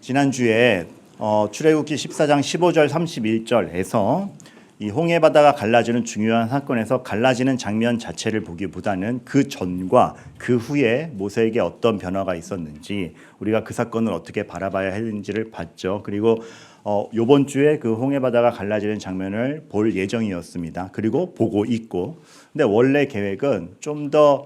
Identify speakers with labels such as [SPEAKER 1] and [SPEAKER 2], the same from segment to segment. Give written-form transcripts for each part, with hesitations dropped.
[SPEAKER 1] 지난주에 출애굽기 14장 15절 31절에서 이 홍해 바다가 갈라지는 중요한 사건에서 갈라지는 장면 자체를 보기보다는 그 전과 그 후에 모세에게 어떤 변화가 있었는지, 우리가 그 사건을 어떻게 바라봐야 했는지를 봤죠. 그리고 이번 주에 그 홍해 바다가 갈라지는 장면을 볼 예정이었습니다. 그리고 보고 있고, 근데 원래 계획은 좀 더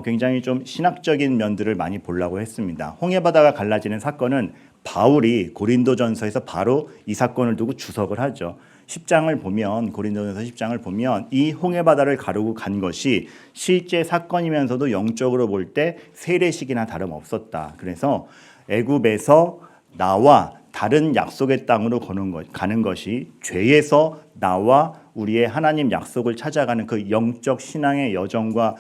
[SPEAKER 1] 굉장히 좀 신학적인 면들을 많이 보려고 했습니다. 홍해 바다가 갈라지는 사건은 바울이 고린도전서에서 바로 이 사건을 두고 주석을 하죠. 10장을 보면, 고린도전서 10장을 보면 이 홍해 바다를 가르고 간 것이 실제 사건이면서도 영적으로 볼 때 세례식이나 다름없었다. 그래서 애굽에서 나와 다른 약속의 땅으로 가는 것이 죄에서 나와 우리의 하나님 약속을 찾아가는 그 영적 신앙의 여정과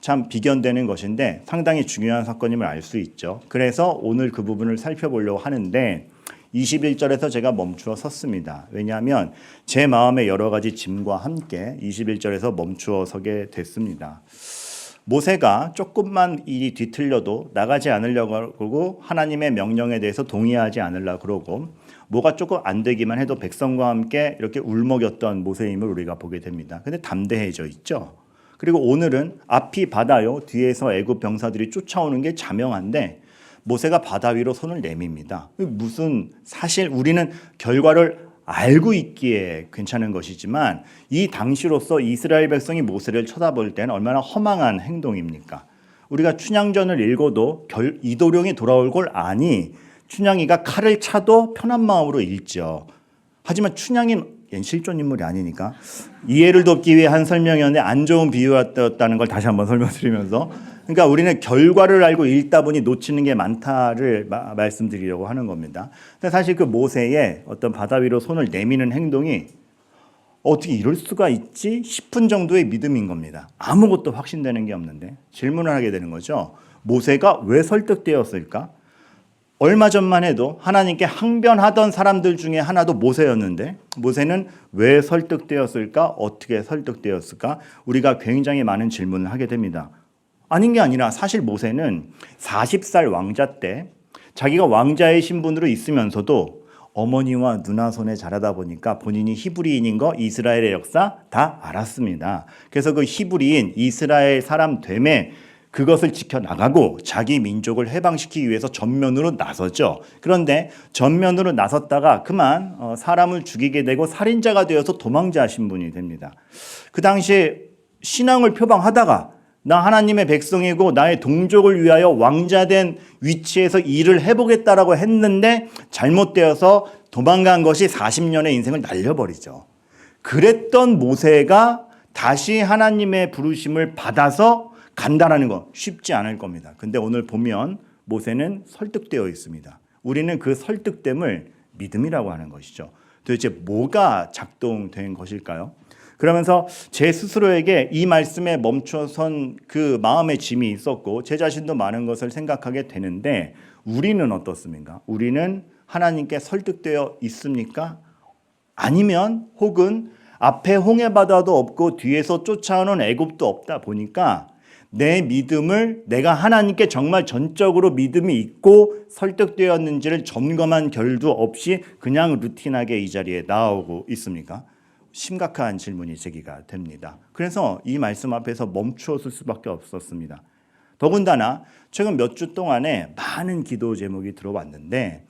[SPEAKER 1] 참 비견되는 것인데 상당히 중요한 사건임을 알 수 있죠. 그래서 오늘 그 부분을 살펴보려고 하는데 21절에서 제가 멈추어 섰습니다. 왜냐하면 제 마음의 여러 가지 짐과 함께 21절에서 멈추어 서게 됐습니다. 모세가 조금만 일이 뒤틀려도 나가지 않으려고 그러고 하나님의 명령에 대해서 동의하지 않으려고 그러고 뭐가 조금 안 되기만 해도 백성과 함께 이렇게 울먹였던 모세임을 우리가 보게 됩니다. 근데 담대해져 있죠. 그리고 오늘은 앞이 바다요, 뒤에서 애굽 병사들이 쫓아오는 게 자명한데 모세가 바다 위로 손을 내밉니다. 무슨, 사실 우리는 결과를 알고 있기에 괜찮은 것이지만 이 당시로서 이스라엘 백성이 모세를 쳐다볼 때는 얼마나 허망한 행동입니까? 우리가 춘향전을 읽어도 이도령이 돌아올 걸 아니 춘향이가 칼을 차도 편한 마음으로 읽죠. 하지만 춘향이 실존 인물이 아니니까 이해를 돕기 위해 한 설명이었는데 안 좋은 비유였다는 걸 다시 한번 설명드리면서, 그러니까 우리는 결과를 알고 읽다 보니 놓치는 게 많다를 말씀드리려고 하는 겁니다. 근데 사실 그 모세의 어떤 바다 위로 손을 내미는 행동이 어떻게 이럴 수가 있지 싶은 정도의 믿음인 겁니다. 아무것도 확신되는 게 없는데 질문을 하게 되는 거죠. 모세가 왜 설득되었을까? 얼마 전만 해도 하나님께 항변하던 사람들 중에 하나도 모세였는데 모세는 왜 설득되었을까? 어떻게 설득되었을까? 우리가 굉장히 많은 질문을 하게 됩니다. 아닌 게 아니라 사실 모세는 40살 왕자 때 자기가 왕자의 신분으로 있으면서도 어머니와 누나 손에 자라다 보니까 본인이 히브리인인 거 이스라엘의 역사 다 알았습니다. 그래서 그 히브리인 이스라엘 사람 됨에 그것을 지켜나가고 자기 민족을 해방시키기 위해서 전면으로 나섰죠. 그런데 전면으로 나섰다가 그만 사람을 죽이게 되고 살인자가 되어서 도망자 신분이 됩니다. 그 당시에 신앙을 표방하다가 나 하나님의 백성이고 나의 동족을 위하여 왕자된 위치에서 일을 해보겠다라고 했는데 잘못되어서 도망간 것이 40년의 인생을 날려버리죠. 그랬던 모세가 다시 하나님의 부르심을 받아서 간다라는 거 쉽지 않을 겁니다. 근데 오늘 보면 모세는 설득되어 있습니다. 우리는 그 설득됨을 믿음이라고 하는 것이죠. 도대체 뭐가 작동된 것일까요? 그러면서 제 스스로에게 이 말씀에 멈춰선 그 마음의 짐이 있었고 제 자신도 많은 것을 생각하게 되는데 우리는 어떻습니까? 우리는 하나님께 설득되어 있습니까? 아니면 혹은 앞에 홍해 바다도 없고 뒤에서 쫓아오는 애굽도 없다 보니까 내 믿음을 내가 하나님께 정말 전적으로 믿음이 있고 설득되었는지를 점검한 결도 없이 그냥 루틴하게 이 자리에 나오고 있습니까? 심각한 질문이 제기가 됩니다. 그래서 이 말씀 앞에서 멈추었을 수밖에 없었습니다. 더군다나 최근 몇 주 동안에 많은 기도 제목이 들어왔는데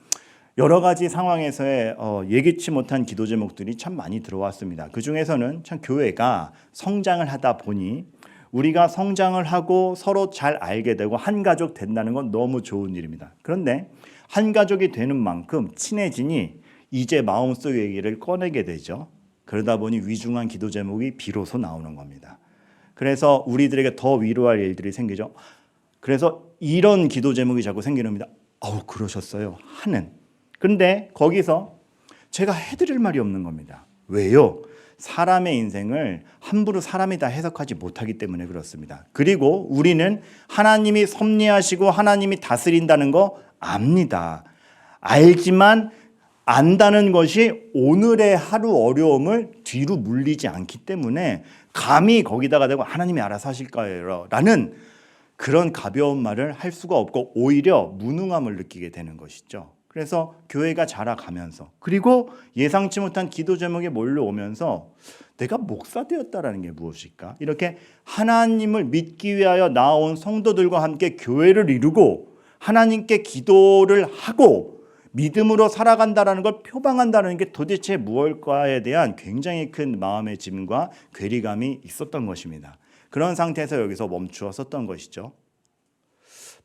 [SPEAKER 1] 여러 가지 상황에서의 예기치 못한 기도 제목들이 참 많이 들어왔습니다. 그 중에서는 참 교회가 성장을 하다 보니 우리가 성장을 하고 서로 잘 알게 되고 한 가족 된다는 건 너무 좋은 일입니다. 그런데 한 가족이 되는 만큼 친해지니 이제 마음속 얘기를 꺼내게 되죠. 그러다 보니 위중한 기도 제목이 비로소 나오는 겁니다. 그래서 우리들에게 더 위로할 일들이 생기죠. 그래서 이런 기도 제목이 자꾸 생기는 겁니다. 그러셨어요 하는. 그런데 거기서 제가 해드릴 말이 없는 겁니다. 왜요? 사람의 인생을 함부로 사람이 다 해석하지 못하기 때문에 그렇습니다. 그리고 우리는 하나님이 섭리하시고 하나님이 다스린다는 거 압니다. 알지만 안다는 것이 오늘의 하루 어려움을 뒤로 물리지 않기 때문에 감히 거기다가 대고 하나님이 알아서 하실 거예요 라는 그런 가벼운 말을 할 수가 없고 오히려 무능함을 느끼게 되는 것이죠. 그래서 교회가 자라가면서 그리고 예상치 못한 기도 제목이 몰려오면서 내가 목사 되었다라는 게 무엇일까? 이렇게 하나님을 믿기 위하여 나온 성도들과 함께 교회를 이루고 하나님께 기도를 하고 믿음으로 살아간다라는 걸 표방한다는 게 도대체 무엇일까에 대한 굉장히 큰 마음의 짐과 괴리감이 있었던 것입니다. 그런 상태에서 여기서 멈추었었던 것이죠.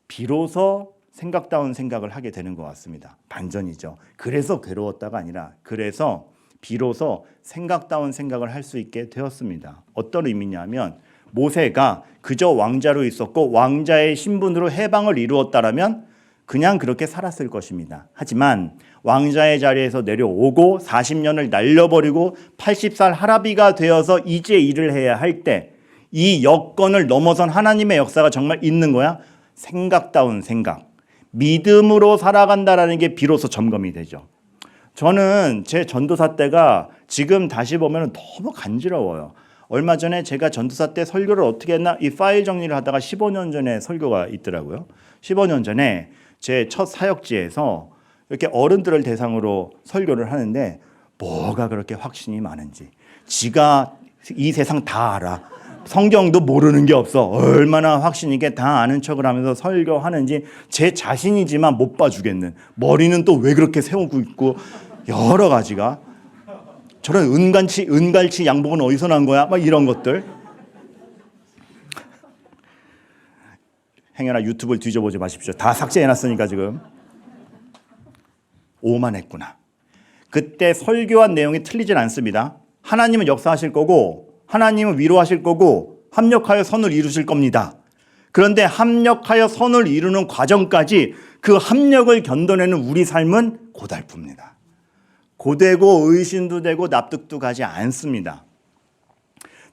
[SPEAKER 1] 비로소 생각다운 생각을 하게 되는 것 같습니다. 반전이죠. 그래서 괴로웠다가 아니라 그래서 비로소 생각다운 생각을 할 수 있게 되었습니다. 어떤 의미냐면 모세가 그저 왕자로 있었고 왕자의 신분으로 해방을 이루었다라면 그냥 그렇게 살았을 것입니다. 하지만 왕자의 자리에서 내려오고 40년을 날려버리고 80살 할아비가 되어서 이제 일을 해야 할 때 이 여건을 넘어선 하나님의 역사가 정말 있는 거야? 생각다운 생각, 믿음으로 살아간다라는 게 비로소 점검이 되죠. 저는 제 전도사 때가 지금 다시 보면 너무 간지러워요. 얼마 전에 제가 전도사 때 설교를 어떻게 했나 이 파일 정리를 하다가 15년 전에 설교가 있더라고요. 15년 전에 제 첫 사역지에서 이렇게 어른들을 대상으로 설교를 하는데 뭐가 그렇게 확신이 많은지, 지가 이 세상 다 알아, 성경도 모르는 게 없어, 얼마나 확신 있게 다 아는 척을 하면서 설교하는지 제 자신이지만 못 봐주겠는, 머리는 또 왜 그렇게 세우고 있고 여러 가지가, 저런 은갈치 양복은 어디서 난 거야? 막 이런 것들. 행여나 유튜브를 뒤져보지 마십시오. 다 삭제해놨으니까 지금. 오만했구나. 그때 설교한 내용이 틀리진 않습니다. 하나님은 역사하실 거고 하나님은 위로하실 거고 합력하여 선을 이루실 겁니다. 그런데 합력하여 선을 이루는 과정까지 그 합력을 견뎌내는 우리 삶은 고달픕니다. 고되고 의심도 되고 납득도 가지 않습니다.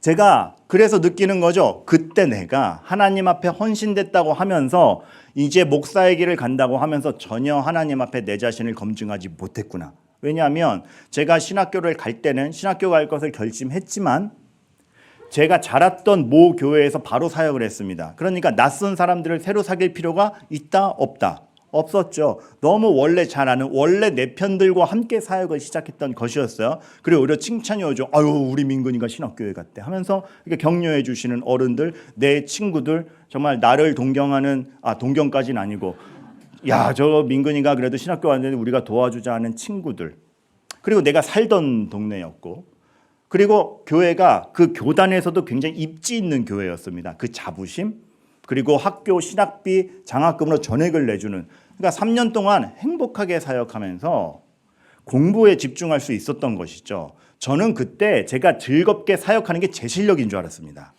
[SPEAKER 1] 제가 그래서 느끼는 거죠. 그때 내가 하나님 앞에 헌신됐다고 하면서 이제 목사의 길을 간다고 하면서 전혀 하나님 앞에 내 자신을 검증하지 못했구나. 왜냐하면 제가 신학교를 갈 때는 신학교 갈 것을 결심했지만 제가 자랐던 모 교회에서 바로 사역을 했습니다. 그러니까 낯선 사람들을 새로 사귈 필요가 있다 없다? 없었죠. 너무 원래 잘 아는 원래 내 편들과 함께 사역을 시작했던 것이었어요. 그리고 오히려 칭찬이 오죠. 아유 우리 민근이가 신학교에 갔대 하면서 이렇게 격려해 주시는 어른들, 내 친구들, 정말 나를 동경하는, 동경까지는 아니고 야 저 민근이가 그래도 신학교 왔는데 우리가 도와주자 하는 친구들, 그리고 내가 살던 동네였고, 그리고 교회가 그 교단에서도 굉장히 입지 있는 교회였습니다. 그 자부심, 그리고 학교 신학비 장학금으로 전액을 내주는, 그러니까 3년 동안 행복하게 사역하면서 공부에 집중할 수 있었던 것이죠. 저는 그때 제가 즐겁게 사역하는 게 제 실력인 줄 알았습니다.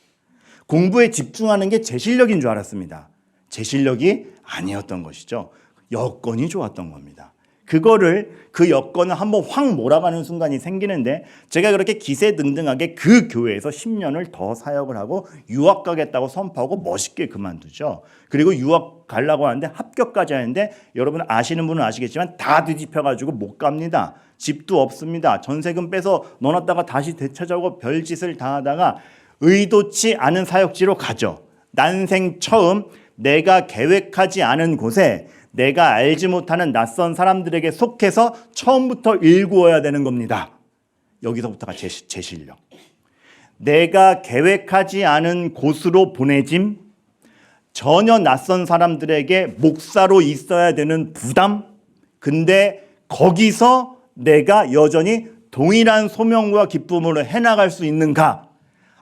[SPEAKER 1] 공부에 집중하는 게 제 실력인 줄 알았습니다. 제 실력이 아니었던 것이죠. 여건이 좋았던 겁니다. 그 여건을 한번 확 몰아가는 순간이 생기는데 제가 그렇게 기세등등하게 그 교회에서 10년을 더 사역을 하고 유학 가겠다고 선포하고 멋있게 그만두죠. 그리고 유학 가려고 하는데 합격까지 하는데 여러분 아시는 분은 아시겠지만 다 뒤집혀가지고 못 갑니다. 집도 없습니다. 전세금 빼서 넣어놨다가 다시 되찾아오고 별짓을 다 하다가 의도치 않은 사역지로 가죠. 난생 처음 내가 계획하지 않은 곳에 내가 알지 못하는 낯선 사람들에게 속해서 처음부터 일구어야 되는 겁니다. 여기서부터가 제 실력. 내가 계획하지 않은 곳으로 보내짐, 전혀 낯선 사람들에게 목사로 있어야 되는 부담, 근데 거기서 내가 여전히 동일한 소명과 기쁨으로 해나갈 수 있는가?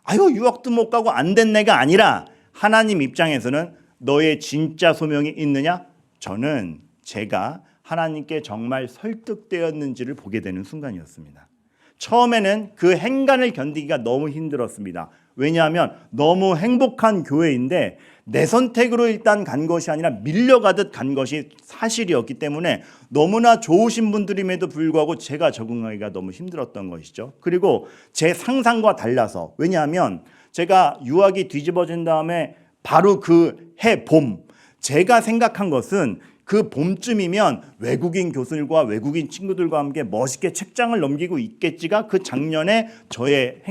[SPEAKER 1] 아유 유학도 못 가고 안 된 내가 아니라 하나님 입장에서는 너의 진짜 소명이 있느냐? 저는 제가 하나님께 정말 설득되었는지를 보게 되는 순간이었습니다. 처음에는 그 행간을 견디기가 너무 힘들었습니다. 왜냐하면 너무 행복한 교회인데 내 선택으로 일단 간 것이 아니라 밀려가듯 간 것이 사실이었기 때문에 너무나 좋으신 분들임에도 불구하고 제가 적응하기가 너무 힘들었던 것이죠. 그리고 제 상상과 달라서, 왜냐하면 제가 유학이 뒤집어진 다음에 바로 그 해 봄, 제가 생각한 것은 그 봄쯤이면 외국인 교수들과 외국인 친구들과 함께 멋있게 책장을 넘기고 있겠지가 그 작년에 저의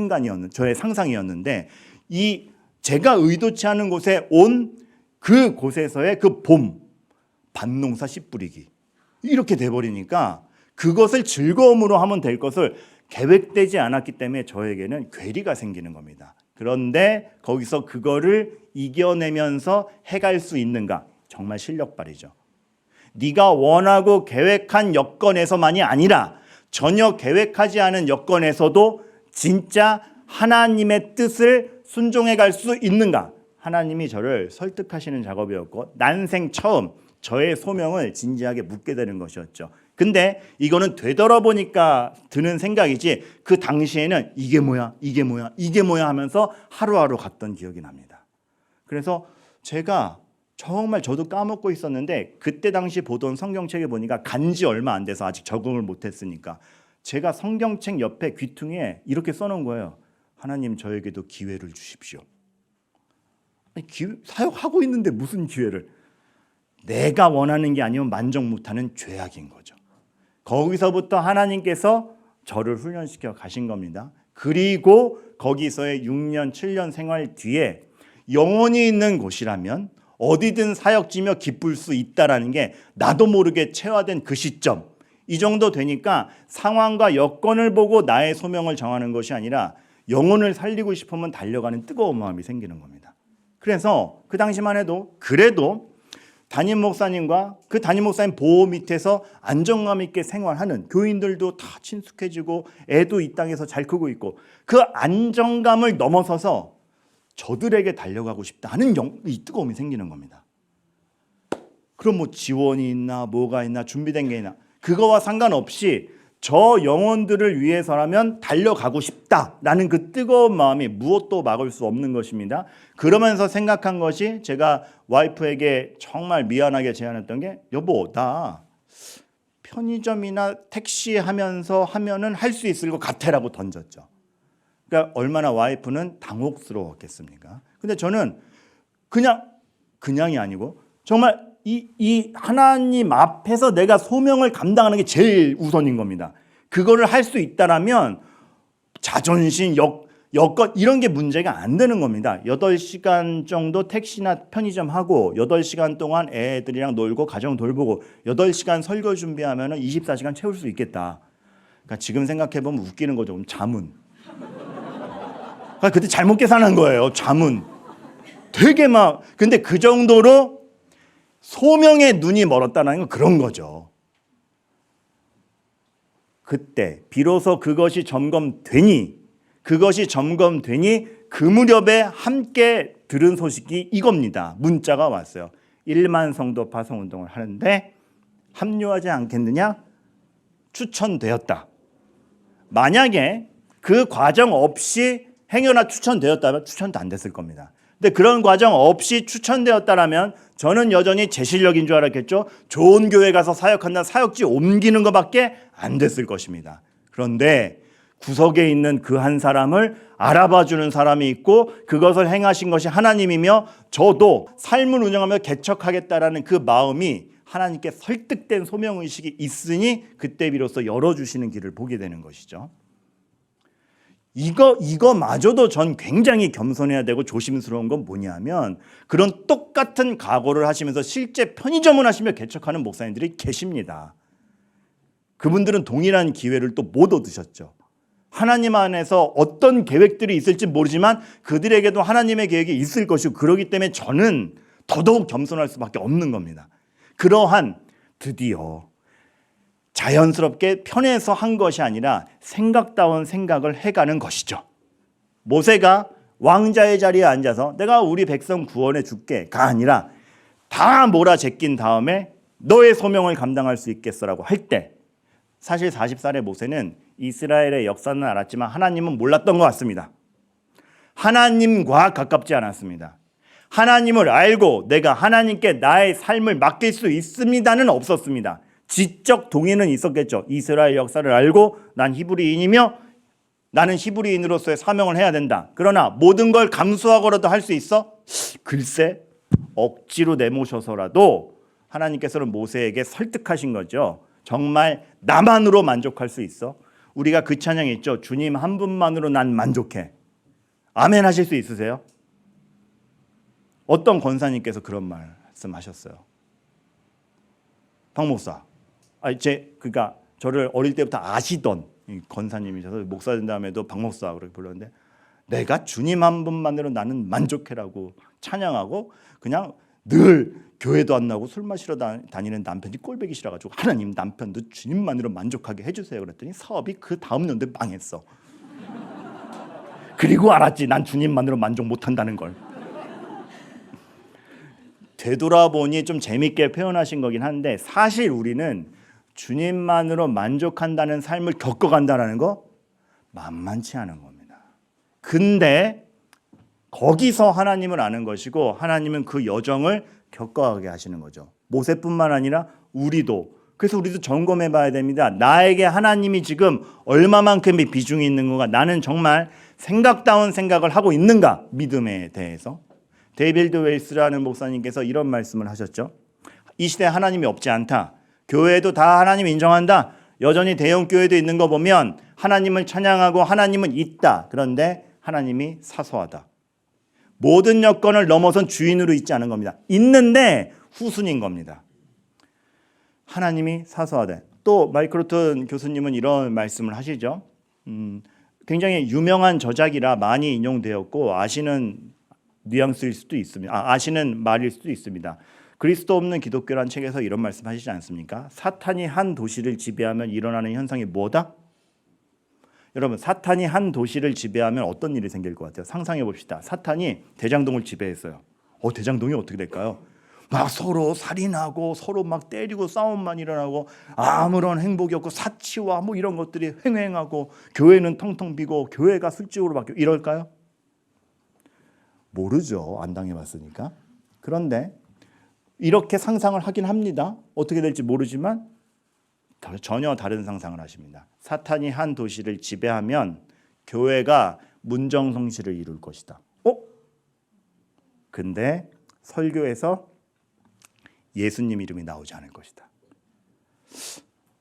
[SPEAKER 1] 저의 상상이었는데, 이 제가 의도치 않은 곳에 온 그 곳에서의 그 봄, 밭농사 씨 뿌리기, 이렇게 돼버리니까 그것을 즐거움으로 하면 될 것을 계획되지 않았기 때문에 저에게는 괴리가 생기는 겁니다. 그런데 거기서 그거를 이겨내면서 해갈 수 있는가? 정말 실력발이죠. 네가 원하고 계획한 여건에서만이 아니라 전혀 계획하지 않은 여건에서도 진짜 하나님의 뜻을 순종해 갈 수 있는가? 하나님이 저를 설득하시는 작업이었고 난생 처음 저의 소명을 진지하게 묻게 되는 것이었죠. 근데 이거는 되돌아보니까 드는 생각이지 그 당시에는 이게 뭐야 이게 뭐야 이게 뭐야 하면서 하루하루 갔던 기억이 납니다. 그래서 제가 정말 저도 까먹고 있었는데 그때 당시 보던 성경책에 보니까 간지 얼마 안 돼서 아직 적응을 못했으니까 제가 성경책 옆에 귀퉁이에 이렇게 써놓은 거예요. 하나님 저에게도 기회를 주십시오. 아니, 사역하고 있는데 무슨 기회를. 내가 원하는 게 아니면 만족 못하는 죄악인 거죠. 거기서부터 하나님께서 저를 훈련시켜 가신 겁니다. 그리고 거기서의 6년 7년 생활 뒤에 영혼이 있는 곳이라면 어디든 사역지며 기쁠 수 있다라는 게 나도 모르게 체화된 그 시점. 이 정도 되니까 상황과 여건을 보고 나의 소명을 정하는 것이 아니라 영혼을 살리고 싶으면 달려가는 뜨거운 마음이 생기는 겁니다. 그래서 그 당시만 해도 그래도 담임 목사님과 그 담임 목사님 보호 밑에서 안정감 있게 생활하는 교인들도 다 친숙해지고 애도 이 땅에서 잘 크고 있고 그 안정감을 넘어서서 저들에게 달려가고 싶다는 이 뜨거움이 생기는 겁니다. 그럼 뭐 지원이 있나 뭐가 있나 준비된 게 있나 그거와 상관없이 저 영혼들을 위해서라면 달려가고 싶다라는 그 뜨거운 마음이 무엇도 막을 수 없는 것입니다. 그러면서 생각한 것이 제가 와이프에게 정말 미안하게 제안했던 게 여보 나 편의점이나 택시 하면서 하면은 할 수 있을 것 같아라고 던졌죠. 그러니까 얼마나 와이프는 당혹스러웠겠습니까? 근데 저는 그냥이 아니고 정말 이 하나님 앞에서 내가 소명을 감당하는 게 제일 우선인 겁니다. 그거를 할 수 있다라면 자존심, 여건 이런 게 문제가 안 되는 겁니다. 8시간 정도 택시나 편의점 하고 8시간 동안 애들이랑 놀고 가정 돌보고 8시간 설교 준비하면 24시간 채울 수 있겠다. 그러니까 지금 생각해보면 웃기는 거죠. 자문. 그러니까 그때 잘못 계산한 거예요. 자문. 되게 근데 그 정도로 소명에 눈이 멀었다는 건 그런 거죠. 그때 비로소 그것이 점검되니 그 무렵에 함께 들은 소식이 이겁니다. 문자가 왔어요. 1만 성도 파송운동을 하는데 합류하지 않겠느냐? 추천되었다. 만약에 그 과정 없이 행여나 추천되었다면 추천도 안 됐을 겁니다. 근데 그런 과정 없이 추천되었다라면 저는 여전히 제 실력인 줄 알았겠죠. 좋은 교회 가서 사역한다, 사역지 옮기는 것밖에 안 됐을 것입니다. 그런데 구석에 있는 그 한 사람을 알아봐주는 사람이 있고 그것을 행하신 것이 하나님이며 저도 삶을 운영하며 개척하겠다라는 그 마음이 하나님께 설득된 소명의식이 있으니 그때 비로소 열어주시는 길을 보게 되는 것이죠. 이거마저도 전 굉장히 겸손해야 되고 조심스러운 건 뭐냐면 그런 똑같은 각오를 하시면서 실제 편의점을 하시며 개척하는 목사님들이 계십니다. 그분들은 동일한 기회를 또 못 얻으셨죠. 하나님 안에서 어떤 계획들이 있을지 모르지만 그들에게도 하나님의 계획이 있을 것이고 그렇기 때문에 저는 더더욱 겸손할 수밖에 없는 겁니다. 그러한 드디어 자연스럽게 편해서 한 것이 아니라 생각다운 생각을 해가는 것이죠. 모세가 왕자의 자리에 앉아서 내가 우리 백성 구원해 줄게가 아니라 다 몰아제낀 다음에 너의 소명을 감당할 수 있겠어라고 할 때 사실 40살의 모세는 이스라엘의 역사는 알았지만 하나님은 몰랐던 것 같습니다. 하나님과 가깝지 않았습니다. 하나님을 알고 내가 하나님께 나의 삶을 맡길 수 있습니다는 없었습니다. 지적 동의는 있었겠죠. 이스라엘 역사를 알고 난 히브리인이며 나는 히브리인으로서의 사명을 해야 된다. 그러나 모든 걸 감수하고라도 할 수 있어? 글쎄 억지로 내모셔서라도 하나님께서는 모세에게 설득하신 거죠. 정말 나만으로 만족할 수 있어? 우리가 그 찬양이 있죠. 주님 한 분만으로 난 만족해. 아멘 하실 수 있으세요? 어떤 권사님께서 그런 말씀하셨어요. 박 목사 그러니까 저를 어릴 때부터 아시던 권사님이셔서 목사 된 다음에도 박 목사 그렇게 불렀는데 내가 주님 한 분만으로 나는 만족해라고 찬양하고 그냥 늘 교회도 안 나오고 술 마시러 다니는 남편이 꼴보기 싫어가지고 하나님 남편도 주님만으로 만족하게 해주세요 그랬더니 사업이 그 다음 연도에 망했어. 그리고 알았지 난 주님만으로 만족 못한다는 걸. 되돌아보니 좀 재밌게 표현하신 거긴 한데 사실 우리는 주님만으로 만족한다는 삶을 겪어간다는 거 만만치 않은 겁니다. 근데 거기서 하나님을 아는 것이고 하나님은 그 여정을 겪어가게 하시는 거죠. 모세뿐만 아니라 우리도. 그래서 우리도 점검해 봐야 됩니다. 나에게 하나님이 지금 얼마만큼의 비중이 있는 건가? 나는 정말 생각다운 생각을 하고 있는가? 믿음에 대해서. 데이빌드 웨일스라는 목사님께서 이런 말씀을 하셨죠. 이 시대에 하나님이 없지 않다. 교회도 다 하나님 인정한다. 여전히 대형 교회도 있는 거 보면 하나님을 찬양하고 하나님은 있다. 그런데 하나님이 사소하다. 모든 여건을 넘어선 주인으로 있지 않은 겁니다. 있는데 후순인 겁니다. 하나님이 사소하다. 또 마이클 로튼 교수님은 이런 말씀을 하시죠. 굉장히 유명한 저작이라 많이 인용되었고 아시는 뉘앙스일 수도 있습니다. 아시는 말일 수도 있습니다. 그리스도 없는 기독교란 책에서 이런 말씀하시지 않습니까? 사탄이 한 도시를 지배하면 일어나는 현상이 뭐다? 여러분 사탄이 한 도시를 지배하면 어떤 일이 생길 것 같아요? 상상해 봅시다. 사탄이 대장동을 지배했어요. 대장동이 어떻게 될까요? 막 서로 살인하고 서로 막 때리고 싸움만 일어나고 아무런 행복이 없고 사치와 뭐 이런 것들이 횡행하고 교회는 텅텅 비고 교회가 술집으로 바뀌고 이럴까요? 모르죠. 안 당해봤으니까. 그런데 이렇게 상상을 하긴 합니다. 어떻게 될지 모르지만 전혀 다른 상상을 하십니다. 사탄이 한 도시를 지배하면 교회가 문정성시를 이룰 것이다. 근데 설교에서 예수님 이름이 나오지 않을 것이다.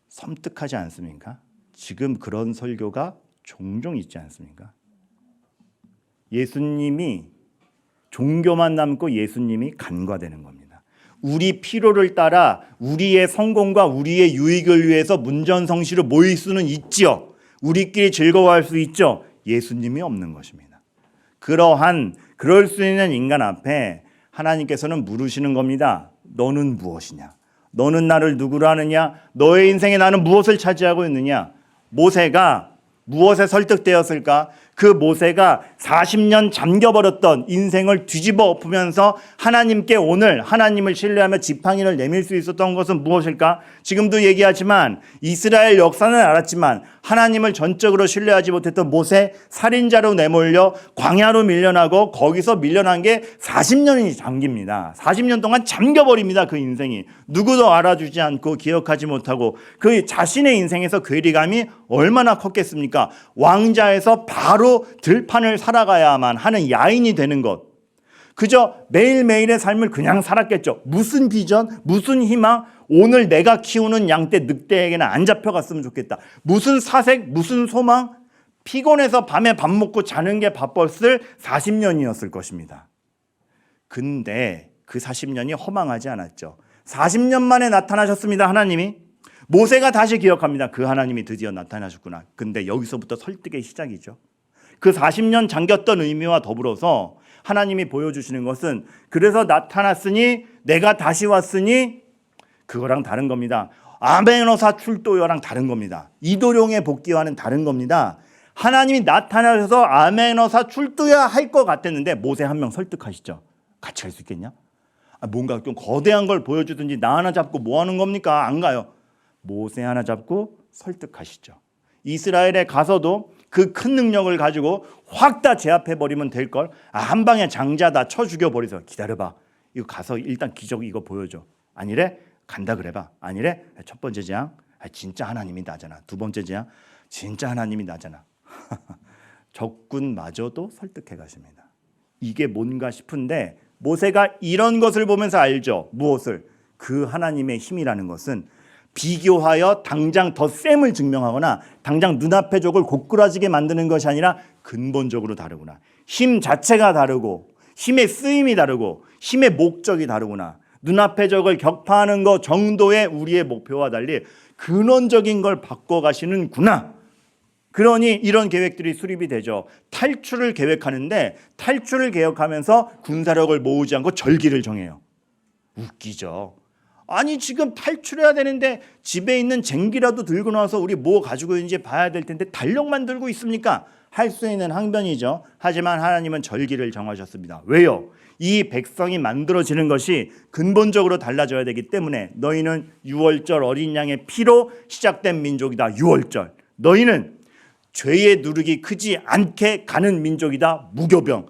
[SPEAKER 1] 섬뜩하지 않습니까? 지금 그런 설교가 종종 있지 않습니까? 예수님이 종교만 남고 예수님이 간과되는 겁니다. 우리 필요를 따라 우리의 성공과 우리의 유익을 위해서 문전성시로 모일 수는 있지요. 우리끼리 즐거워할 수 있죠. 예수님이 없는 것입니다. 그럴 수 있는 인간 앞에 하나님께서는 물으시는 겁니다. 너는 무엇이냐? 너는 나를 누구로 하느냐? 너의 인생에 나는 무엇을 차지하고 있느냐? 모세가 무엇에 설득되었을까? 그 모세가 40년 잠겨버렸던 인생을 뒤집어 엎으면서 하나님께 오늘 하나님을 신뢰하며 지팡이를 내밀 수 있었던 것은 무엇일까? 지금도 얘기하지만 이스라엘 역사는 알았지만 하나님을 전적으로 신뢰하지 못했던 모세 살인자로 내몰려 광야로 밀려나고 거기서 밀려난 게 40년이 잠깁니다. 40년 동안 잠겨버립니다. 그 인생이. 누구도 알아주지 않고 기억하지 못하고 그 자신의 인생에서 괴리감이 얼마나 컸겠습니까? 왕자에서 바로 들판을 살아가야만 하는 야인이 되는 것. 그저 매일매일의 삶을 그냥 살았겠죠. 무슨 비전, 무슨 희망, 오늘 내가 키우는 양떼 늑대에게는 안 잡혀갔으면 좋겠다. 무슨 사색, 무슨 소망, 피곤해서 밤에 밥 먹고 자는 게 바빴을 40년이었을 것입니다. 근데 그 40년이 허망하지 않았죠. 40년 만에 나타나셨습니다. 하나님이. 모세가 다시 기억합니다. 그 하나님이 드디어 나타나셨구나. 근데 여기서부터 설득의 시작이죠. 그 40년 잠겼던 의미와 더불어서 하나님이 보여주시는 것은 그래서 나타났으니 내가 다시 왔으니 그거랑 다른 겁니다. 아메노사 출도여랑 다른 겁니다. 이도룡의 복귀와는 다른 겁니다. 하나님이 나타나셔서 아메노사 출도야 할 것 같았는데 모세 한 명 설득하시죠. 같이 갈 수 있겠냐? 뭔가 좀 거대한 걸 보여주든지 나 하나 잡고 뭐 하는 겁니까? 안 가요. 모세 하나 잡고 설득하시죠. 이스라엘에 가서도 그 큰 능력을 가지고 확 다 제압해버리면 될걸. 한 방에 장자다 쳐 죽여버려서 기다려봐. 이거 가서 일단 기적 이거 보여줘. 아니래? 간다 그래봐. 아니래? 첫 번째 재앙 진짜 하나님이 나잖아. 두 번째 재앙 진짜 하나님이 나잖아. 적군마저도 설득해 가십니다. 이게 뭔가 싶은데 모세가 이런 것을 보면서 알죠. 무엇을? 그 하나님의 힘이라는 것은 비교하여 당장 더 셈을 증명하거나 당장 눈앞의 적을 고꾸라지게 만드는 것이 아니라 근본적으로 다르구나. 힘 자체가 다르고 힘의 쓰임이 다르고 힘의 목적이 다르구나. 눈앞의 적을 격파하는 것 정도의 우리의 목표와 달리 근원적인 걸 바꿔가시는구나. 그러니 이런 계획들이 수립이 되죠. 탈출을 계획하는데 탈출을 계획하면서 군사력을 모으지 않고 절기를 정해요. 웃기죠. 아니 지금 탈출해야 되는데 집에 있는 쟁기라도 들고 나와서 우리 뭐 가지고 있는지 봐야 될 텐데 달력만 들고 있습니까? 할 수 있는 항변이죠. 하지만 하나님은 절기를 정하셨습니다. 왜요? 이 백성이 만들어지는 것이 근본적으로 달라져야 되기 때문에 너희는 유월절 어린 양의 피로 시작된 민족이다. 유월절. 너희는 죄의 누룩이 크지 않게 가는 민족이다. 무교병.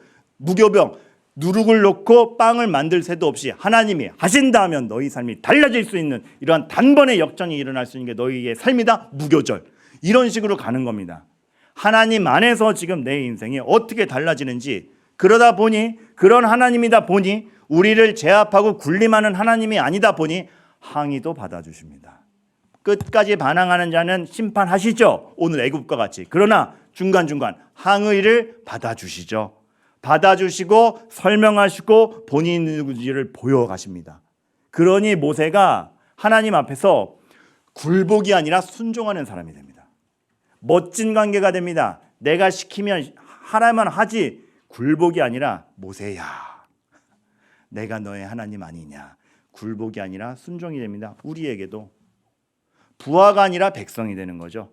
[SPEAKER 1] 누룩을 놓고 빵을 만들 새도 없이 하나님이 하신다 하면 너희 삶이 달라질 수 있는 이러한 단번의 역전이 일어날 수 있는 게 너희의 삶이다. 무교절. 이런 식으로 가는 겁니다. 하나님 안에서 지금 내 인생이 어떻게 달라지는지, 그러다 보니, 그런 하나님이다 보니, 우리를 제압하고 군림하는 하나님이 아니다 보니 항의도 받아주십니다. 끝까지 반항하는 자는 심판하시죠. 오늘 애굽과 같이. 그러나 중간중간 항의를 받아주시죠. 받아주시고 설명하시고 본인 누구지를 보여가십니다. 그러니 모세가 하나님 앞에서 굴복이 아니라 순종하는 사람이 됩니다. 멋진 관계가 됩니다. 내가 시키면 하라면 하지, 굴복이 아니라 모세야, 내가 너의 하나님 아니냐. 굴복이 아니라 순종이 됩니다. 우리에게도 부하가 아니라 백성이 되는 거죠.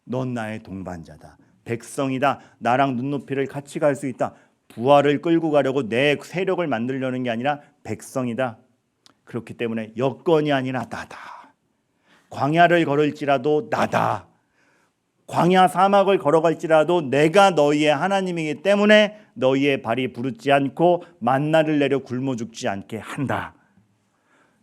[SPEAKER 1] 넌 나의 동반자다. 백성이다. 나랑 눈높이를 같이 갈 수 있다. 부하를 끌고 가려고 내 세력을 만들려는 게 아니라 백성이다. 그렇기 때문에 여건이 아니라 나다. 광야를 걸을지라도 나다. 광야 사막을 걸어갈지라도 내가 너희의 하나님이기 때문에 너희의 발이 부르지 않고 만나를 내려 굶어 죽지 않게 한다.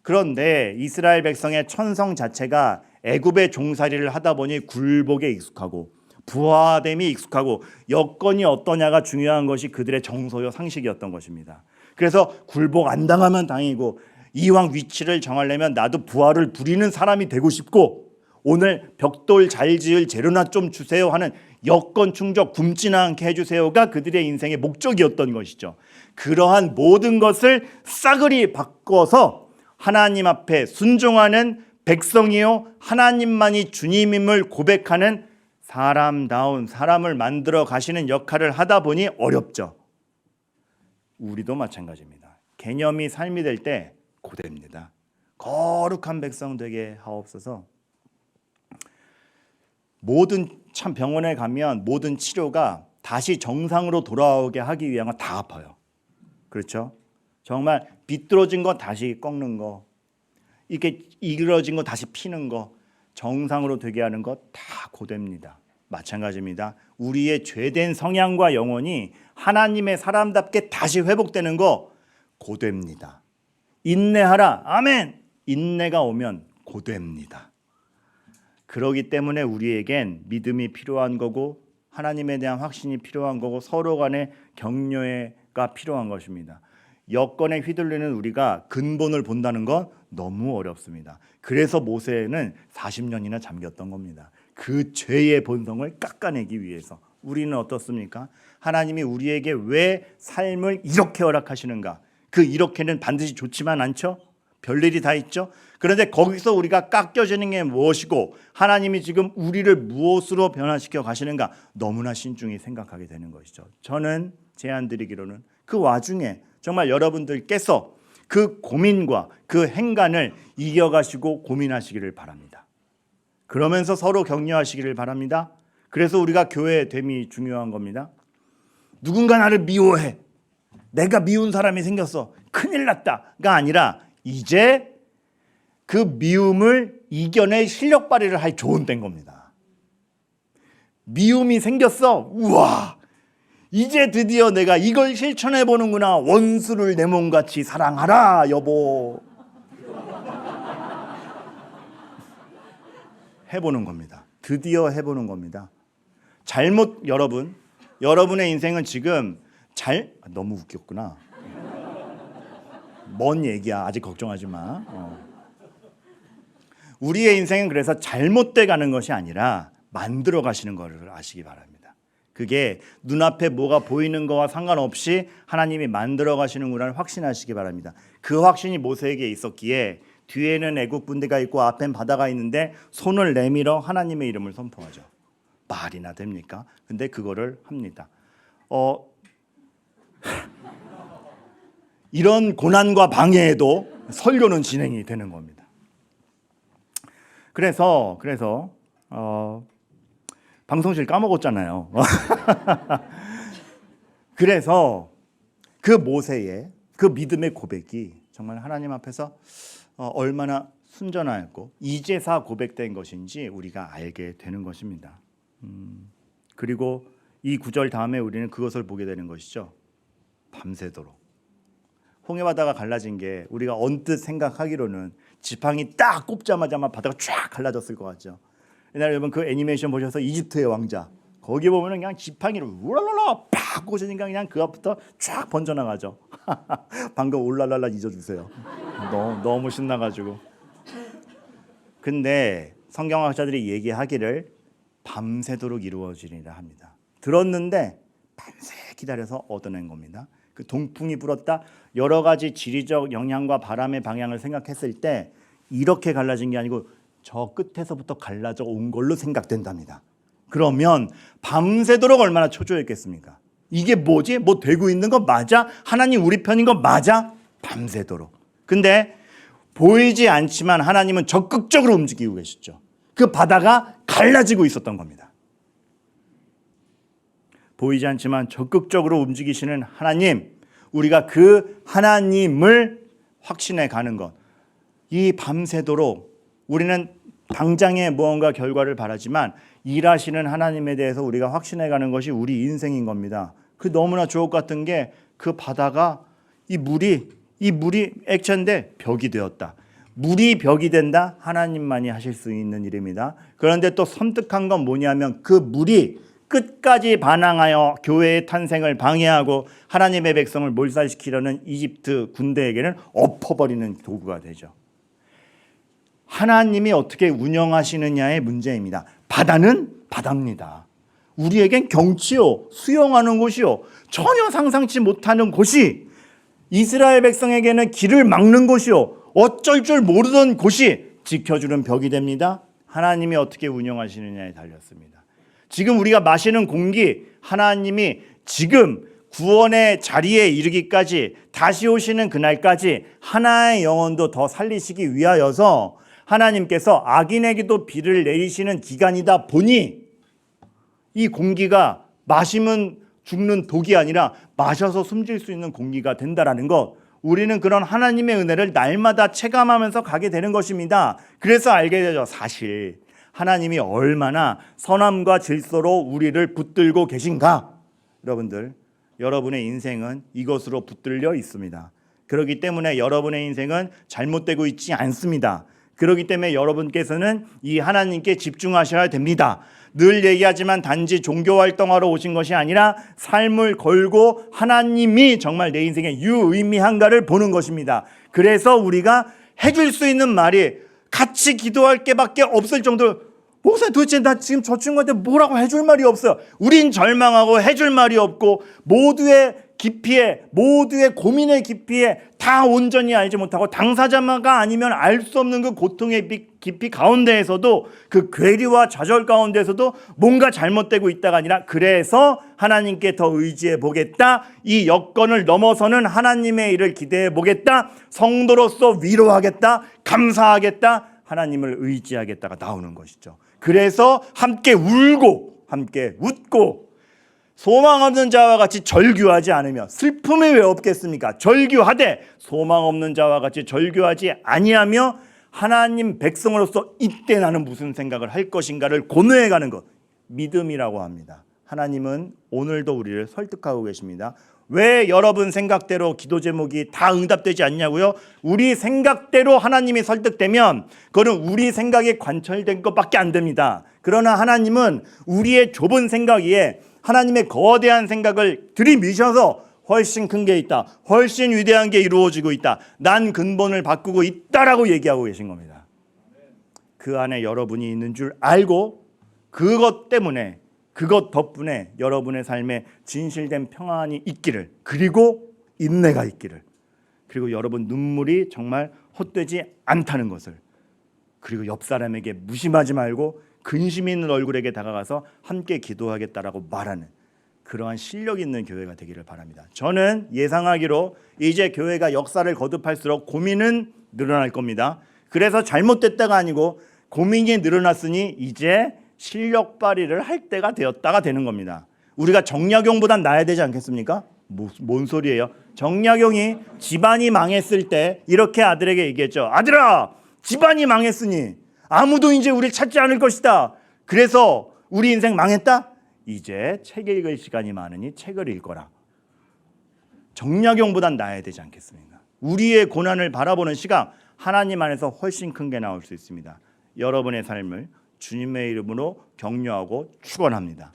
[SPEAKER 1] 그런데 이스라엘 백성의 천성 자체가 애굽의 종살이를 하다 보니 굴복에 익숙하고 부하됨이 익숙하고 여건이 어떠냐가 중요한 것이 그들의 정서요 상식이었던 것입니다. 그래서 굴복 안 당하면 다행이고, 이왕 위치를 정하려면 나도 부하를 부리는 사람이 되고 싶고, 오늘 벽돌 잘 지을 재료나 좀 주세요 하는 여건 충족 굶지는 않게 해주세요가 그들의 인생의 목적이었던 것이죠. 그러한 모든 것을 싸그리 바꿔서 하나님 앞에 순종하는 백성이요, 하나님만이 주님임을 고백하는 사람다운 사람을 만들어 가시는 역할을 하다 보니 어렵죠. 우리도 마찬가지입니다. 개념이 삶이 될 때 고됩니다. 거룩한 백성 되게 하옵소서. 모든 참 병원에 가면 모든 치료가 다시 정상으로 돌아오게 하기 위한 건 다 아파요. 그렇죠? 정말 비뚤어진 거 다시 꺾는 거, 이렇게 이그러진 거 다시 피는 거, 정상으로 되게 하는 거 다 고됩니다. 마찬가지입니다. 우리의 죄된 성향과 영혼이 하나님의 사람답게 다시 회복되는 거 고됩니다. 인내하라. 아멘. 인내가 오면 고됩니다. 그러기 때문에 우리에겐 믿음이 필요한 거고 하나님에 대한 확신이 필요한 거고 서로 간의 격려가 필요한 것입니다. 여건에 휘둘리는 우리가 근본을 본다는 건 너무 어렵습니다. 그래서 모세는 40년이나 잠겼던 겁니다. 그 죄의 본성을 깎아내기 위해서. 우리는 어떻습니까? 하나님이 우리에게 왜 삶을 이렇게 허락하시는가? 그 이렇게는 반드시 좋지만 않죠? 별일이 다 있죠. 그런데 거기서 우리가 깎여지는 게 무엇이고 하나님이 지금 우리를 무엇으로 변화시켜 가시는가 너무나 신중히 생각하게 되는 것이죠. 저는 제안드리기로는 그 와중에 정말 여러분들께서 그 고민과 그 행간을 이겨가시고 고민하시기를 바랍니다. 그러면서 서로 격려하시기를 바랍니다. 그래서 우리가 교회됨이 중요한 겁니다. 누군가 나를 미워해. 내가 미운 사람이 생겼어. 큰일 났다가 아니라 이제 그 미움을 이겨낼 실력 발휘를 할 좋은 때인 겁니다. 미움이 생겼어. 우와, 이제 드디어 내가 이걸 실천해 보는구나. 원수를 내 몸같이 사랑하라 여보. 해보는 겁니다. 드디어 해보는 겁니다. 여러분의 인생은 지금 너무 웃겼구나. 뭔 얘기야. 아직 걱정하지 마. 우리의 인생은 그래서 잘못돼 가는 것이 아니라 만들어 가시는 것을 아시기 바랍니다. 그게 눈앞에 뭐가 보이는 거와 상관없이 하나님이 만들어 가시는구나를 확신하시기 바랍니다. 그 확신이 모세에게 있었기에 뒤에는 애국 군대가 있고 앞엔 바다가 있는데 손을 내밀어 하나님의 이름을 선포하죠. 말이나 됩니까? 근데 그거를 합니다. 이런 고난과 방해에도 설교는 진행이 되는 겁니다. 그래서 방송실 까먹었잖아요. 그래서 그 모세의 그 믿음의 고백이 정말 하나님 앞에서 얼마나 순전하였고 이제사 고백된 것인지 우리가 알게 되는 것입니다. 그리고 이 구절 다음에 우리는 그것을 보게 되는 것이죠. 밤새도록. 홍해바다가 갈라진 게 우리가 언뜻 생각하기로는 지팡이 딱 꼽자마자 바다가 쫙 갈라졌을 것 같죠. 옛날에 여러분 그 애니메이션 보셔서 이집트의 왕자 거기 보면은 그냥 지팡이를 울랄랄라 팍 꽂으니까 그냥 그 앞부터 쫙 번져나가죠. 방금 울랄랄라 잊어주세요. 너무 신나가지고. 근데 성경학자들이 얘기하기를 밤새도록 이루어지리라 합니다. 들었는데 밤새 기다려서 얻어낸 겁니다. 그 동풍이 불었다. 여러 가지 지리적 영향과 바람의 방향을 생각했을 때 이렇게 갈라진 게 아니고 저 끝에서부터 갈라져 온 걸로 생각된답니다. 그러면 밤새도록 얼마나 초조했겠습니까? 이게 뭐지? 뭐 되고 있는 거 맞아? 하나님 우리 편인 거 맞아? 밤새도록. 근데 보이지 않지만 하나님은 적극적으로 움직이고 계시죠. 그 바다가 갈라지고 있었던 겁니다. 보이지 않지만 적극적으로 움직이시는 하나님, 우리가 그 하나님을 확신해 가는 것. 이 밤새도록 우리는 당장의 무언가 결과를 바라지만 일하시는 하나님에 대해서 우리가 확신해 가는 것이 우리 인생인 겁니다. 그 너무나 주옥 같은 게 그 바다가 이 물이 액체인데 벽이 되었다. 물이 벽이 된다? 하나님만이 하실 수 있는 일입니다. 그런데 또 섬뜩한 건 뭐냐면 그 물이 끝까지 반항하여 교회의 탄생을 방해하고 하나님의 백성을 몰살시키려는 이집트 군대에게는 엎어버리는 도구가 되죠. 하나님이 어떻게 운영하시느냐의 문제입니다. 바다는 바다입니다. 우리에겐 경치요, 수영하는 곳이요, 전혀 상상치 못하는 곳이, 이스라엘 백성에게는 길을 막는 곳이요, 어쩔 줄 모르던 곳이 지켜주는 벽이 됩니다. 하나님이 어떻게 운영하시느냐에 달렸습니다. 지금 우리가 마시는 공기, 하나님이 지금 구원의 자리에 이르기까지, 다시 오시는 그날까지 하나의 영혼도 더 살리시기 위하여서 하나님께서 악인에게도 비를 내리시는 기간이다 보니 이 공기가 마시면 죽는 독이 아니라 마셔서 숨질 수 있는 공기가 된다라는 것, 우리는 그런 하나님의 은혜를 날마다 체감하면서 가게 되는 것입니다. 그래서 알게 되죠. 사실 하나님이 얼마나 선함과 질서로 우리를 붙들고 계신가. 여러분들, 여러분의 인생은 이것으로 붙들려 있습니다. 그렇기 때문에 여러분의 인생은 잘못되고 있지 않습니다. 그렇기 때문에 여러분께서는 이 하나님께 집중하셔야 됩니다. 늘 얘기하지만 단지 종교 활동하러 오신 것이 아니라 삶을 걸고 하나님이 정말 내 인생에 유의미한가를 보는 것입니다. 그래서 우리가 해줄 수 있는 말이 같이 기도할 게밖에 없을 정도로, 목사님 도대체 나 지금 저 친구한테 뭐라고 해줄 말이 없어요. 우린 절망하고 해줄 말이 없고 모두의 깊이에, 모두의 고민의 깊이에 다 온전히 알지 못하고 당사자가 아니면 알 수 없는 그 고통의 깊이 가운데에서도, 그 괴리와 좌절 가운데에서도 뭔가 잘못되고 있다가 아니라, 그래서 하나님께 더 의지해 보겠다, 이 여건을 넘어서는 하나님의 일을 기대해 보겠다, 성도로서 위로하겠다, 감사하겠다, 하나님을 의지하겠다가 나오는 것이죠. 그래서 함께 울고 함께 웃고 소망 없는 자와 같이 절규하지 않으며, 슬픔이 왜 없겠습니까? 절규하되 소망 없는 자와 같이 절규하지 아니하며, 하나님 백성으로서 이때 나는 무슨 생각을 할 것인가를 고뇌해가는 것, 믿음이라고 합니다. 하나님은 오늘도 우리를 설득하고 계십니다. 왜 여러분 생각대로 기도 제목이 다 응답되지 않냐고요? 우리 생각대로 하나님이 설득되면 그거는 우리 생각에 관철된 것밖에 안 됩니다. 그러나 하나님은 우리의 좁은 생각 위에 하나님의 거대한 생각을 들이미셔서 훨씬 큰 게 있다, 훨씬 위대한 게 이루어지고 있다, 난 근본을 바꾸고 있다라고 얘기하고 계신 겁니다. 그 안에 여러분이 있는 줄 알고 그것 때문에 그것 덕분에 여러분의 삶에 진실된 평안이 있기를, 그리고 인내가 있기를, 그리고 여러분 눈물이 정말 헛되지 않다는 것을, 그리고 옆 사람에게 무심하지 말고 근심 있는 얼굴에게 다가가서 함께 기도하겠다라고 말하는 그러한 실력 있는 교회가 되기를 바랍니다. 저는 예상하기로 이제 교회가 역사를 거듭할수록 고민은 늘어날 겁니다. 그래서 잘못됐다가 아니고 고민이 늘어났으니 이제 실력 발휘를 할 때가 되었다가 되는 겁니다. 우리가 정약용보단 나아야 되지 않겠습니까? 뭔 소리예요? 정약용이 집안이 망했을 때 이렇게 아들에게 얘기했죠. 아들아, 집안이 망했으니 아무도 이제 우리를 찾지 않을 것이다. 그래서 우리 인생 망했다? 이제 책 읽을 시간이 많으니 책을 읽거라. 정약용보단 나아야 되지 않겠습니까? 우리의 고난을 바라보는 시각, 하나님 안에서 훨씬 큰 게 나올 수 있습니다. 여러분의 삶을 주님의 이름으로 격려하고 축원합니다.